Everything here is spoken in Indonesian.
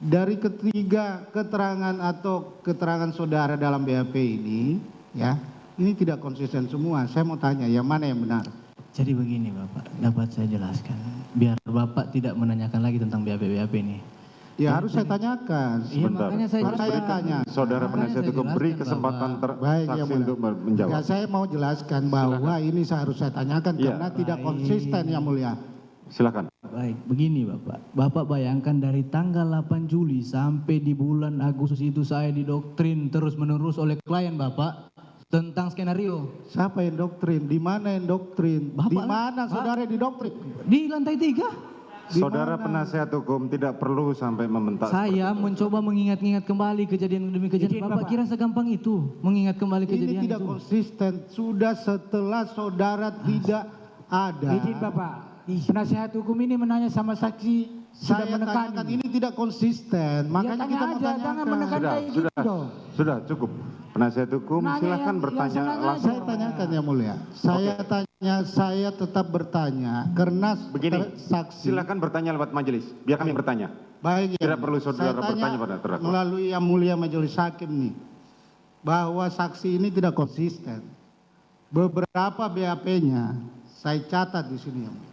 dari ketiga keterangan atau keterangan saudara dalam BAP ini, ya, ini tidak konsisten semua. Saya mau tanya, yang mana yang benar? Jadi begini Bapak, dapat saya jelaskan. Biar Bapak tidak menanyakan lagi tentang BAP ini. Ya harus saya tanyakan. Iya, makanya saya Harus saya tanya. Saudara penasihat hukum beri kesempatan Baik, saksi yang mulia. untuk menjawab. Ya, saya mau jelaskan bahwa ini harus saya tanyakan karena tidak konsisten, yang mulia. Silakan. Baik, begini Bapak. Bapak bayangkan dari tanggal 8 Juli sampai di bulan Agustus itu saya didoktrin terus-menerus oleh klien Bapak tentang skenario. Siapa yang doktrin? Di mana yang doktrin? Di mana saudara didoktrin? Di lantai 3. Saudara penasihat hukum tidak perlu sampai membentak. Saya mencoba mengingat-ingat kembali kejadian demi kejadian. Bapak kira segampang itu mengingat kembali kejadian ini tidak itu? konsisten. Sudah setelah saudara tidak ada. Izin Bapak, penasihat hukum ini menanya sama saksi. Sudah Saya tanyakan ini tidak konsisten. Makanya tanya kita mau aja, tanyakan. jangan menekan kayak gitu dong. Sudah cukup. Penasihat hukum Nanya silakan yang bertanya sengaja. langsung. Saya tanyakan, yang mulia. Saya tanya, saya tetap bertanya karena Begini, saksi. silakan bertanya lewat majelis. Biar kami bertanya. Baik, Tidak yang perlu mulia. saudara Saya tanya bertanya pada terdakwa. melalui yang mulia majelis hakim nih, bahwa saksi ini tidak konsisten. Beberapa BAP-nya saya catat di sini, yang mulia.